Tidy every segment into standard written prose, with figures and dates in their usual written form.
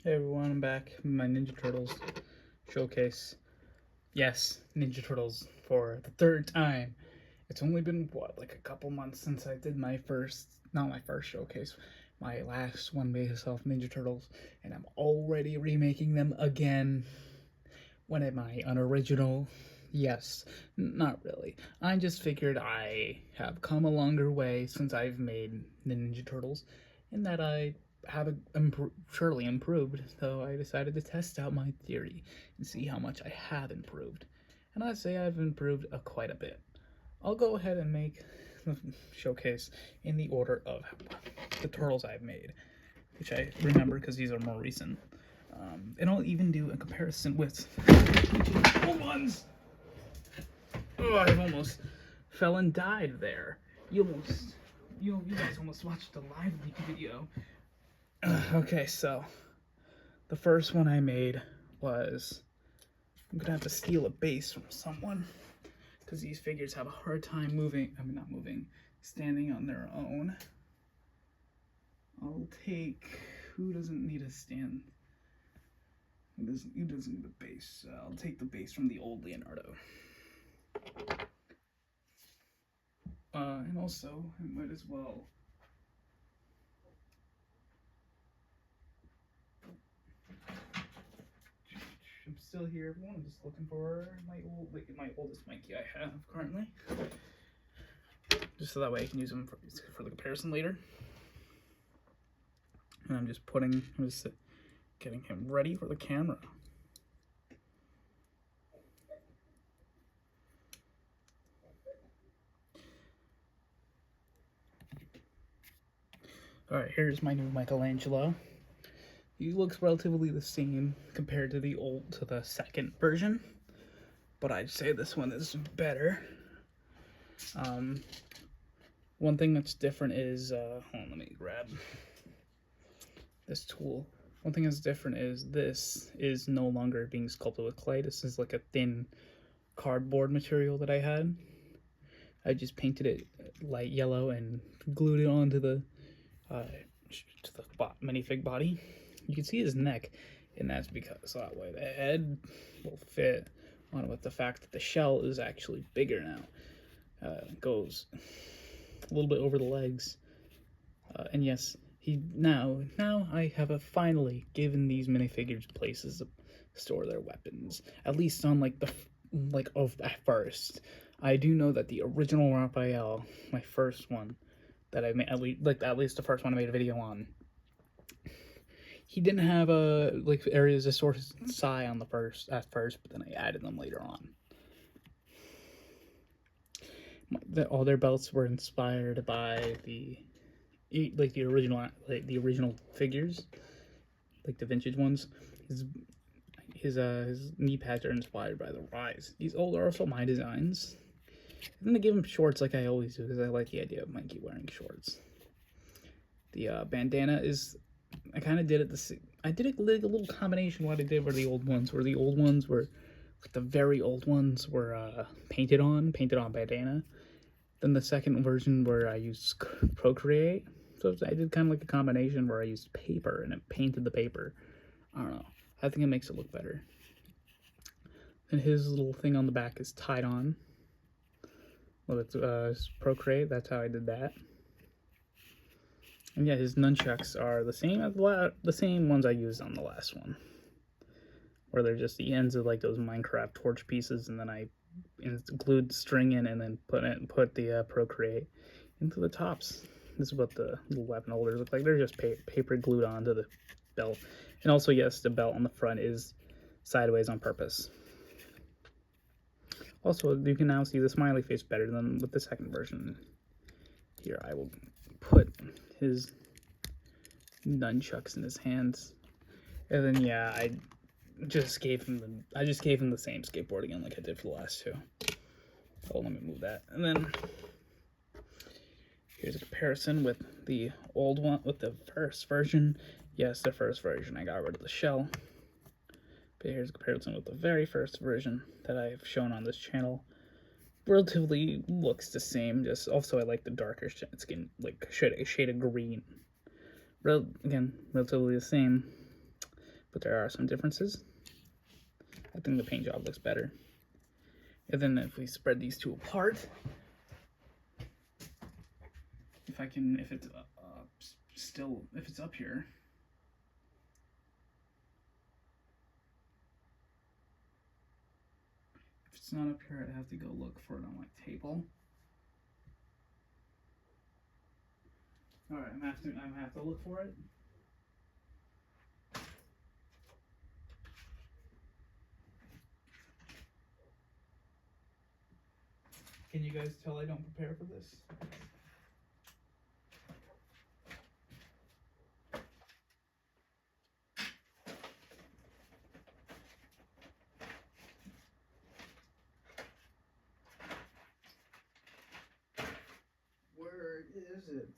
Hey everyone, I'm back with my Ninja Turtles showcase. Yes, Ninja Turtles for the third time. It's only been, what, like a couple months since I did my first, not my first showcase, my last one based off Ninja Turtles, and I'm already remaking them again. When am I unoriginal? Yes, not really. I just figured I have come a longer way since I've made the Ninja Turtles, and that I have surely improved, so I decided to test out my theory and see how much I have improved. And I'd say I've improved quite a bit. I'll go ahead and make the showcase in the order of the turtles I've made, which I remember because these are more recent. And I'll even do a comparison with the old ones. Oh, I've almost fell and died there. You guys almost watched a live leak video. Okay, so the first one I made was, I'm gonna have to steal a base from someone because these figures have a hard time moving. I mean, not moving, standing on their own. I'll take, who doesn't need a stand? Who doesn't need a base? I'll take the base from the old Leonardo. And also, I might as well. I'm still here, everyone. I'm just looking for my oldest Mikey I have currently, just so that way I can use them for the comparison later. And I'm just getting him ready for the camera. All right, here's my new Michelangelo. He looks relatively the same compared to the second version, but I'd say this one is better. One thing that's different is, hold on, let me grab this tool. One thing that's different is this is no longer being sculpted with clay. This is like a thin cardboard material that I had. I just painted it light yellow and glued it onto the minifig body. You can see his neck, and that's because that way the head will fit on with the fact that the shell is actually bigger now. It goes a little bit over the legs, and yes, now I have finally given these minifigures places to store their weapons, at least on at first. I do know that the original Raphael, my first one that I made, at least the first one I made a video on, he didn't have areas to store his psi on at first, but then I added them later on. All their belts were inspired by the original figures, like the vintage ones. His knee pads are inspired by the Rise. These old are also my designs. And then I give him shorts like I always do because I like the idea of Mikey wearing shorts. The bandana is, I kind of did it I did a little combination of what I did with the old ones, where the old ones were, the very old ones were painted on bandana. Then the second version where I used Procreate. So I did kind of like a combination where I used paper and it painted the paper. I don't know. I think it makes it look better. And his little thing on the back is tied on. Well, it's Procreate. That's how I did that. And yeah, his nunchucks are the same as the same ones I used on the last one, where they're just the ends of like those Minecraft torch pieces, and then I glued string in and then put the Procreate into the tops. This is what the little weapon holders look like. They're just paper glued onto the belt. And also, yes, the belt on the front is sideways on purpose. Also, you can now see the smiley face better than with the second version. Here, I will put his nunchucks in his hands, and then yeah, I just gave him the same skateboard again like I did for the last two. Oh, let me move that. And then here's a comparison with the old one, with the first version. Yes, the first version I got rid of the shell, but here's a comparison with the very first version that I've shown on this channel. Relatively looks the same, just also I like the darker skin, like a shade of green. Again, relatively the same. but there are some differences. I think the paint job looks better. And then if we spread these two apart, if it's if it's up here, if it's not up here, I'd have to go look for it on my table. All right, I'm gonna have to look for it. Can you guys tell I don't prepare for this? Where is it?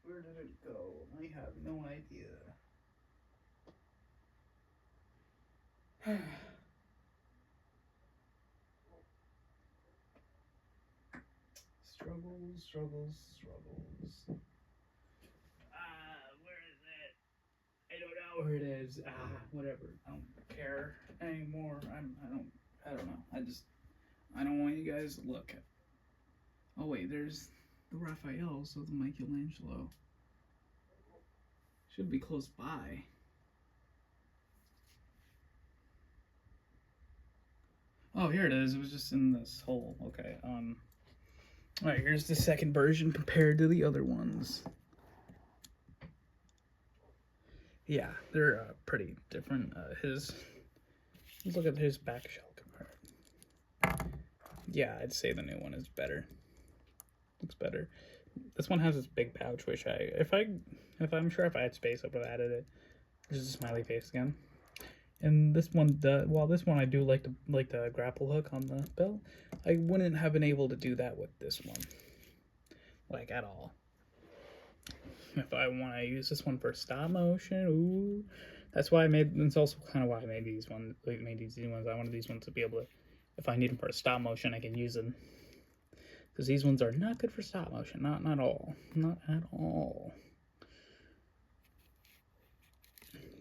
Where did it go? I have no idea. Struggles. Where is it? I don't know where it is. Whatever. I don't care anymore. I don't know. I don't want you guys to look. Oh wait, there's the Raphael, so the Michelangelo should be close by. Oh, here it is. It was just in this hole. Okay. Alright, here's the second version compared to the other ones. Yeah, they're pretty different. Let's look at his back shell compared. Yeah, I'd say the new one is better. Looks better. This one has this big pouch, which I'm sure if I had space, I would have added it. There's a smiley face again. And this one, this one I do like the grapple hook on the belt. I wouldn't have been able to do that with this one, like at all. If I want to use this one for stop motion, ooh, that's why I made. It's also kind of why I made these ones. I wanted these ones to be able to, if I need them for a stop motion, I can use them. Because these ones are not good for stop motion. Not at all.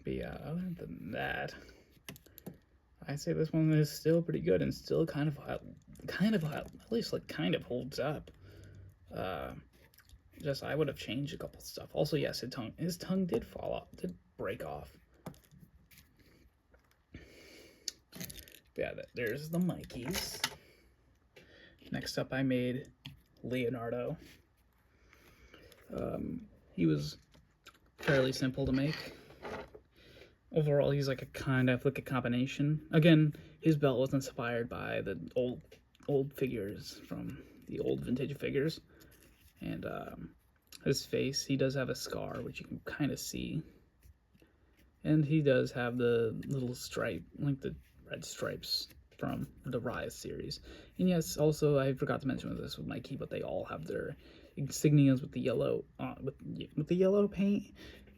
But yeah, other than that, I'd say this one is still pretty good and still kind of at least kind of holds up. Just I would have changed a couple stuff. Also, yes, his tongue did fall off, did break off. But yeah, there's the Mikeys. Next up, I made Leonardo. He was fairly simple to make. Overall, he's like a combination. Again, his belt was inspired by the old figures from the old vintage figures. And his face, he does have a scar, which you can kind of see. And he does have the little stripe, like the red stripes from the Rise series. And yes, also, I forgot to mention this with Mikey, but they all have their insignias with the yellow, with the yellow paint.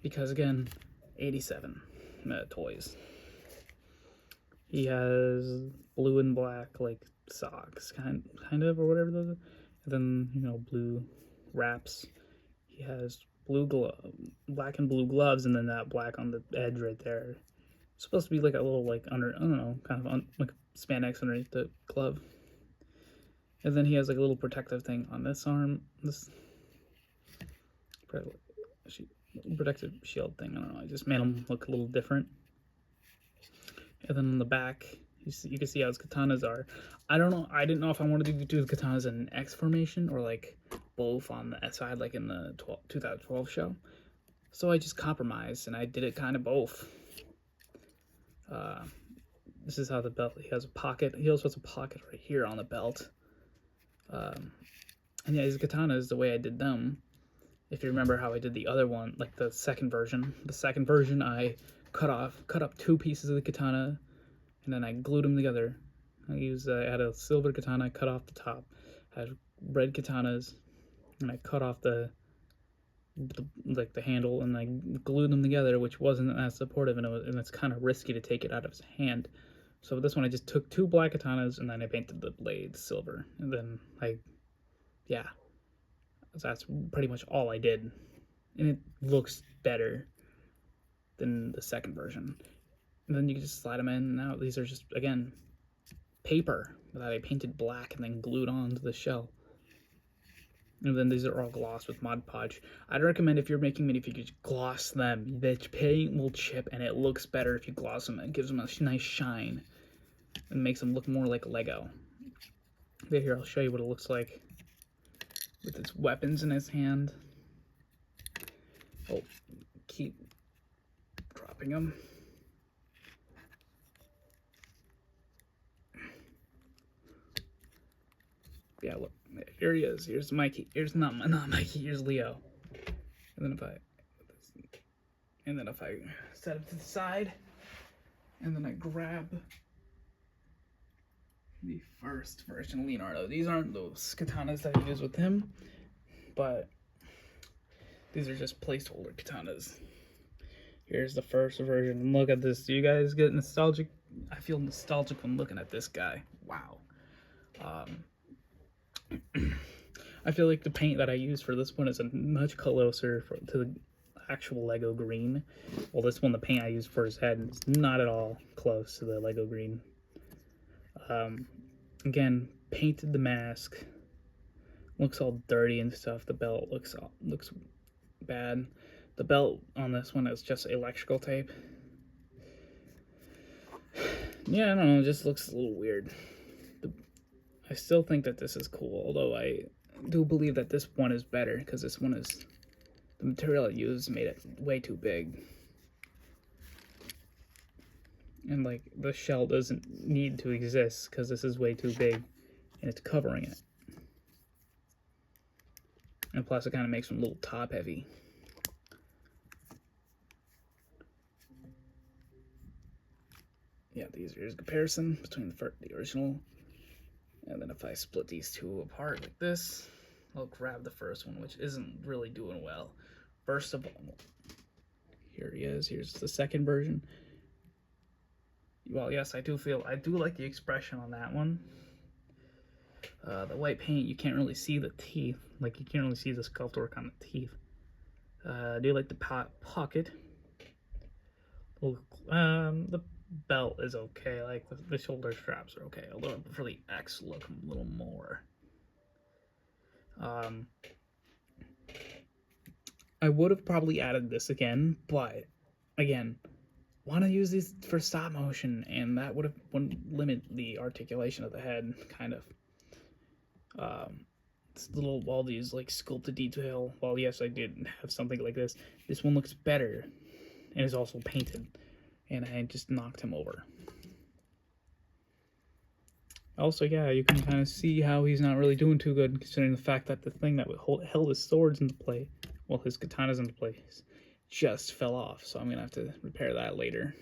Because again, 87 toys. He has blue and black, like, socks, kind of, or whatever those are. And then, blue wraps. He has black and blue gloves, and then that black on the edge right there. It's supposed to be like a little, like, under, I don't know, kind of like spandex underneath the glove. And then he has like a little protective thing on this arm, this protective shield thing. I don't know, I just made him look a little different. And then on the back, you can see how his katanas are. I don't know, I didn't know if I wanted to do the katanas in an X formation or like both on the side, like in the 2012 show. So I just compromised and I did it kind of both. This is how the belt, he has a pocket. He also has a pocket right here on the belt. And yeah, his katanas, the way I did them, if you remember how I did the other one, like the second version. The second version, I cut up 2 pieces of the katana, and then I glued them together. I had a silver katana, I cut off the top, had red katanas, and I cut off the handle, and I glued them together, which wasn't as supportive, and it's kind of risky to take it out of his hand. So with this one, I just took 2 black katanas, and then I painted the blades silver, and then that's pretty much all I did, and it looks better than the second version. And then you can just slide them in. Now these are just, again, paper that I painted black and then glued onto the shell. And then these are all glossed with Mod Podge. I'd recommend if you're making minifigures, gloss them. The paint will chip and it looks better if you gloss them. It gives them a nice shine and makes them look more like Lego. But here, I'll show you what it looks like with its weapons in his hand. Oh, keep dropping them. Yeah, look, here he is. Here's Mikey. Here's not Mikey. Here's Leo. And then if I set him to the side, and then I grab the first version of Leonardo. These aren't those katanas that I use with him, but these are just placeholder katanas. Here's the first version. And look at this. Do you guys get nostalgic? I feel nostalgic when looking at this guy. Wow. I feel like the paint that I use for this one is a much closer to the actual Lego green. Well, this one, the paint I use for his head is not at all close to the Lego green. Again, painted the mask. Looks all dirty and stuff. The belt looks bad. The belt on this one is just electrical tape. Yeah, I don't know. It just looks a little weird. I still think that this is cool, although I do believe that this one is better because this one is, the material I used made it way too big. And like the shell doesn't need to exist because this is way too big and it's covering it. And plus it kind of makes them a little top heavy. Yeah, here's a comparison between the original. And then if I split these two apart like this, I'll grab the first one, which isn't really doing well. First of all, here he is. Here's the second version. Well, yes, I do like the expression on that one. The white paint, you can't really see the teeth. Like, you can't really see the sculpt work on the teeth. I do like the pocket. The belt is okay. Like, the shoulder straps are okay. Although for the X, look a little more. I would have probably added this again, but again, want to use these for stop motion, and that wouldn't limit the articulation of the head, kind of. It's all these like sculpted detail. Well, yes, I did have something like this. This one looks better, and is also painted, and I just knocked him over. Also, yeah, you can kind of see how he's not really doing too good, considering the fact that the thing that held his swords into place, well, his katanas into place, just fell off. So I'm gonna have to repair that later.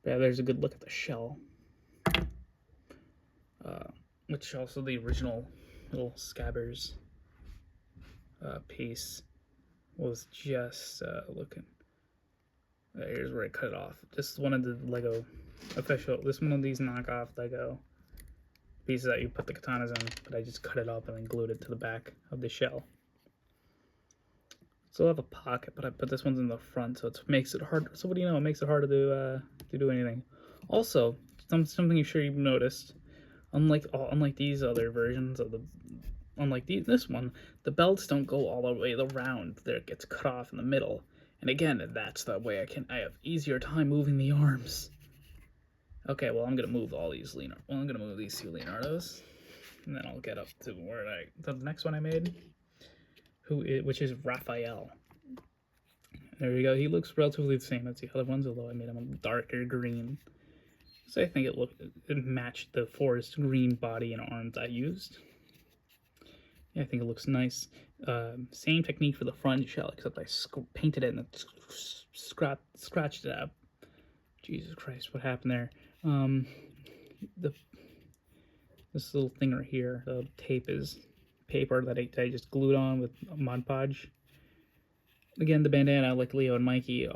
But yeah, there's a good look at the shell, which also the original little scabbers piece was just looking. Here's where I cut it off. Just one of the Lego official. This one of these knockoff Lego pieces that you put the katanas in, but I just cut it up and then glued it to the back of the shell. Still have a pocket, but I put this one's in the front, so it makes it hard. So what do you know? It makes it hard to do anything. Also, something you sure you've noticed. Unlike these other versions of this one, the belts don't go all the way around. There, it gets cut off in the middle. And again, that's the way I have easier time moving the arms. Okay, well, I'm gonna move all these I'm gonna move these two Leonardos, and then I'll get up to the next one I made, which is Raphael. There you go. He looks relatively the same as the other ones, although I made him a darker green. So I think it matched the forest green body and arms I used. Yeah, I think it looks nice. Same technique for the front shell, except I painted it and scratched it out. Jesus Christ, what happened there? This little thing right here, the tape is paper that I just glued on with Mod Podge. Again, the bandana, like Leo and Mikey,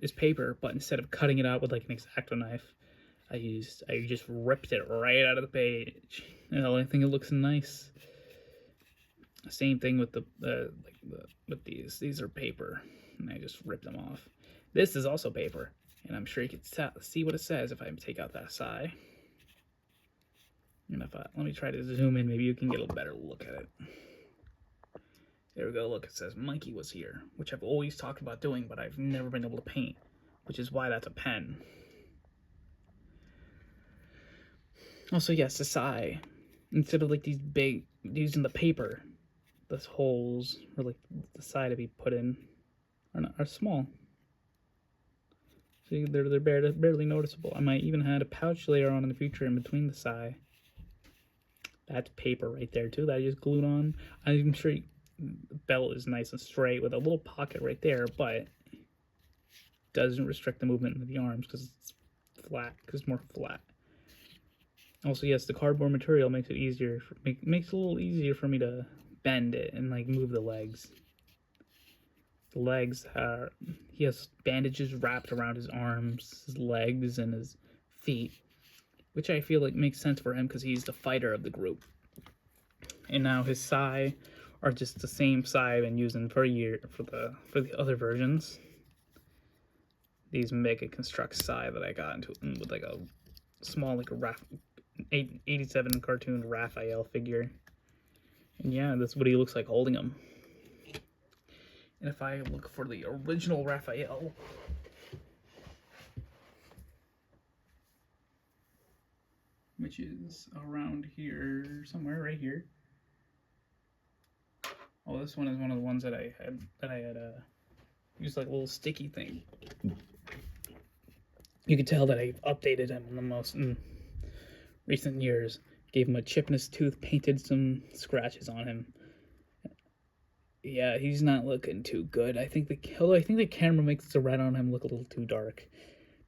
is paper, but instead of cutting it out with like an X-Acto knife, I just ripped it right out of the page. And I think it looks nice. Same thing with with these. These are paper, and I just ripped them off. This is also paper, And I'm sure you can see what it says if I take out that sigh. And if let me try to zoom in, maybe you can get a better look at it. There we go, look, it says Mikey was here, which I've always talked about doing, but I've never been able to paint, which is why that's a pen. Also, yes, the sigh. Instead of like these big, using the paper, the holes, or like the sigh to be put in, are small. See, they're barely noticeable. I might even add a pouch later on in the future in between the sigh. That's paper right there too that I just glued on. I'm sure the belt is nice and straight with a little pocket right there, but doesn't restrict the movement of the arms because it's flat, because it's more flat. Also, yes, the cardboard material makes it easier, makes it a little easier for me to bend it and like move the legs. The legs are, he has bandages wrapped around his arms, his legs, and his feet, which I feel like makes sense for him because he's the fighter of the group. And now his sai are just the same sai I've been using for a year for the other versions. These Mega Construct sai that I got into with like a small like a 87 cartoon Raphael figure. And yeah, that's what he looks like holding him. And if I look for the original Raphael, which is around here, somewhere right here. Oh, this one is one of the ones that I had used like a little sticky thing. You can tell that I've updated him in the most recent years. Gave him a chip in his tooth, painted some scratches on him. Yeah, he's not looking too good. I think the camera makes the red on him look a little too dark.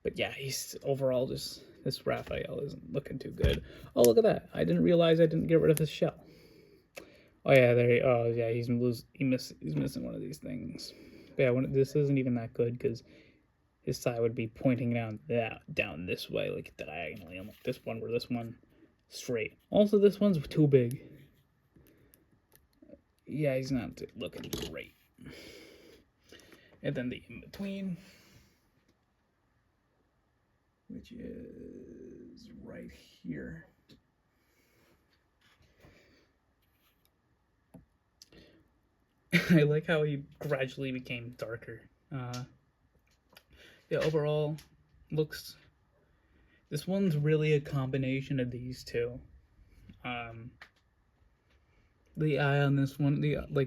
But yeah, he's overall just, this Raphael isn't looking too good. Oh, look at that. I didn't realize I didn't get rid of his shell. Oh yeah, oh yeah, he's missing one of these things. But yeah, this isn't even that good because his side would be pointing down this way, like diagonally, unlike this one, where this one straight. Also, this one's too big. Yeah, he's not looking great. And then the in-between, which is right here. I like how he gradually became darker. Yeah, overall, this one's really a combination of these two. The eye on this one,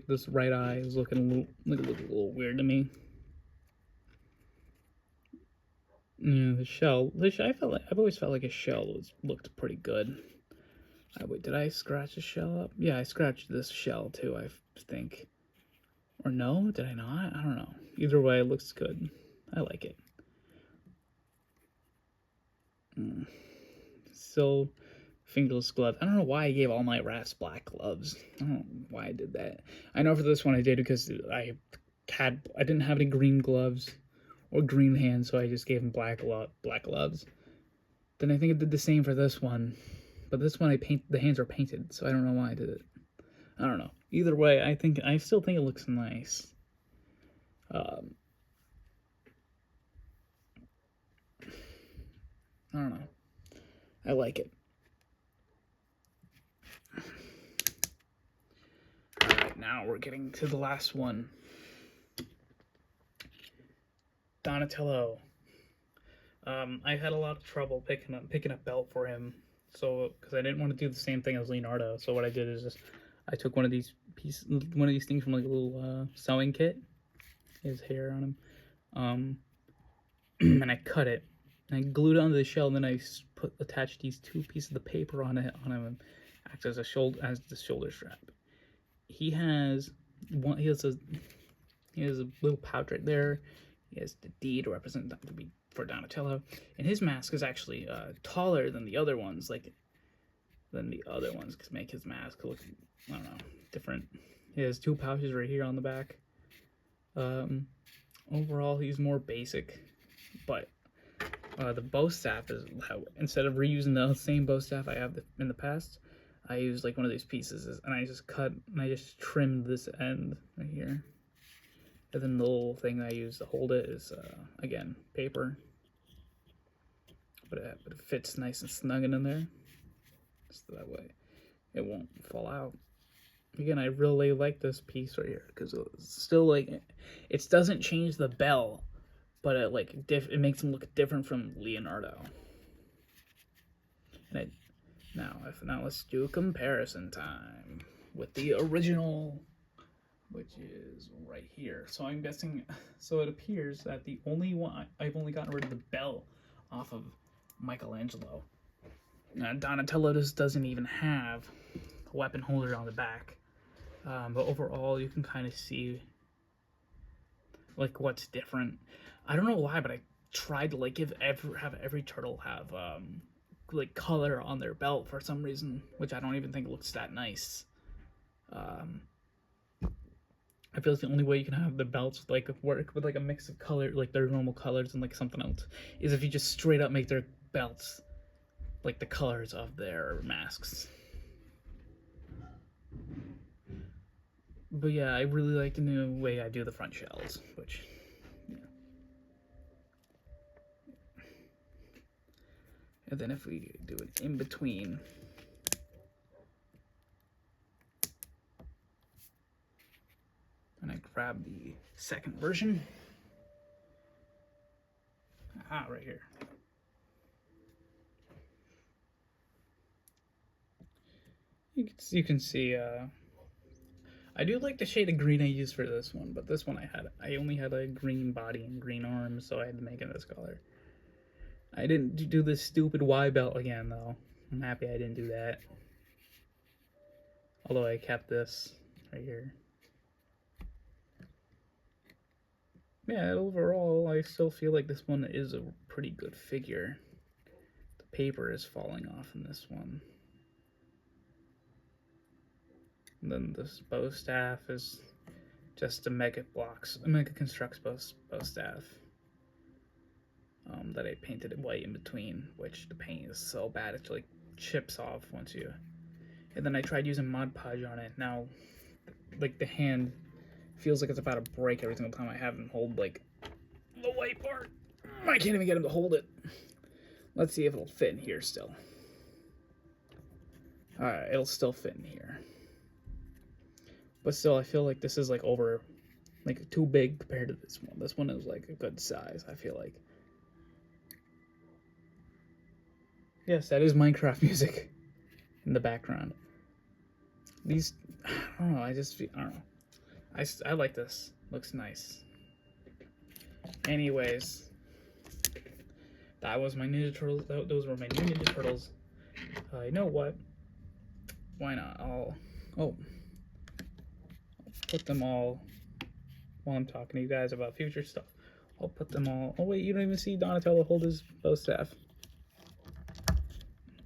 this right eye is looking a little weird to me. Yeah, the shell. I've always felt like a shell looked pretty good. Wait, did I scratch the shell up? Yeah, I scratched this shell too, I think. Or no, did I not? I don't know. Either way, it looks good. I like it. So, fingerless gloves. I don't know why I gave all my rats black gloves. I don't know why I did that. I know for this one I did because I didn't have any green gloves or green hands, so I just gave him black gloves. Then I think I did the same for this one, but this one the hands are painted, so I don't know why I did it. I don't know. Either way, I still think it looks nice. I don't know. I like it. Alright, now we're getting to the last one. Donatello. I had a lot of trouble picking a belt for him, so because I didn't want to do the same thing as Leonardo. So what I did is I took one of these things from like a little sewing kit. His hair on him, and I cut it. And I glued it onto the shell, and then I attached these two pieces of paper on him, and act as the shoulder strap. He has a little pouch right there. He has the D to represent that to be for Donatello, and his mask is actually taller than the other ones, because make his mask look, I don't know, different. He has two pouches right here on the back. Overall, he's more basic, but the bow staff is how, instead of reusing the same bow staff I have in the past, I used like one of these pieces, and I just trimmed this end right here. And then the little thing I use to hold it is, again, paper. but it fits nice and snug in there, so that way it won't fall out. Again, I really like this piece right here because it's still like it doesn't change the bell, but it makes him look different from Leonardo. And now let's do comparison time with the original, which is right here. So I'm guessing, so it appears that the only one I've only gotten rid of the bell off of Michelangelo. Now Donatello just doesn't even have a weapon holder on the back. But overall, you can kind of see like what's different. I don't know why, but I tried to like have every turtle have like color on their belt for some reason, which I don't even think looks that nice. I feel like the only way you can have the belts like work with like a mix of color, like their normal colors and like something else, is if you just straight up make their belts like the colors of their masks. But yeah, I really like the new way I do the front shells, which, yeah. And then if we do it in between, and I grab the second version, right here. You can see, I do like the shade of green I used for this one, but this one I only had a green body and green arms, so I had to make it this color. I didn't do this stupid Y belt again, though. I'm happy I didn't do that. Although I kept this right here. Yeah, overall, I still feel like this one is a pretty good figure. The paper is falling off in this one. And then this bow staff is just a Mega Constructs bow staff that I painted white in between, which the paint is so bad it like chips off once you. And then I tried using Mod Podge on it. Now, like the hand feels like it's about to break every single time I have him hold like the white part. I can't even get him to hold it. Let's see if it'll fit in here still. Alright, it'll still fit in here. But still, I feel like this is like too big compared to this one. This one is like a good size, I feel like. Yes, that is Minecraft music in the background. These, I don't know, I don't know. I like this. Looks nice. Anyways, that was my Ninja Turtles. Those were my new Ninja Turtles. You know what? Why not? I'll put them all while I'm talking to you guys about future stuff. I'll put them all. Oh wait, you don't even see Donatello hold his bow staff.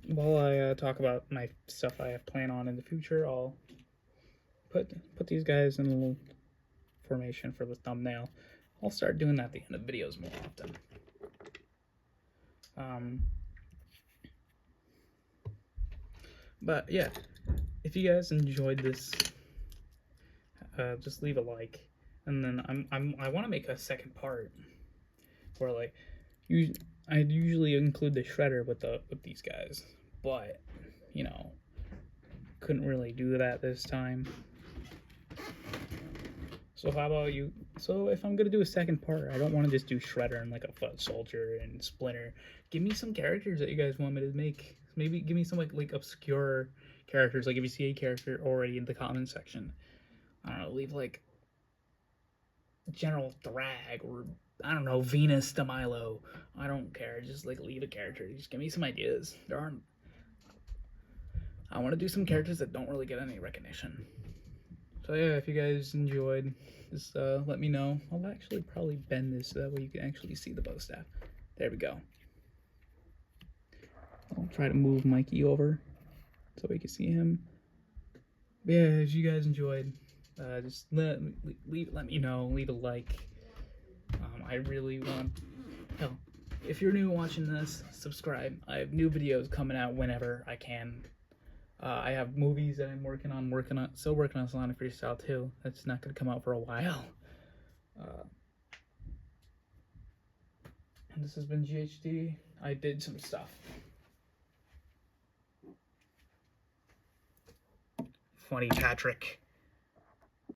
While I talk about my stuff I have planned on in the future, I'll put these guys in a little formation for the thumbnail. I'll start doing that at the end of videos more often. But yeah, if you guys enjoyed this, just leave a like, and then I want to make a second part where like I usually include the shredder with these guys, but you know, couldn't really do that this time. So how about you? So if I'm gonna do a second part, I don't want to just do Shredder and like a Foot Soldier and Splinter. Give me some characters that you guys want me to make. Maybe give me some like obscure characters. Like if you see a character already in the comment section, I don't know, leave like General Thrag or I don't know, Venus de Milo. I don't care. Just like leave a character. Just give me some ideas. I want to do some characters that don't really get any recognition. So yeah, if you guys enjoyed, just let me know. I'll actually probably bend this so that way you can actually see the bow staff. There we go. I'll try to move Mikey over so we can see him. But yeah, if you guys enjoyed, just let me know. Leave a like. I really want. Hell, if you're new watching this, subscribe. I have new videos coming out whenever I can. I have movies that I'm still working on Sonic Freestyle 2. That's not going to come out for a while. And this has been GHD. I did some stuff. Funny Patrick.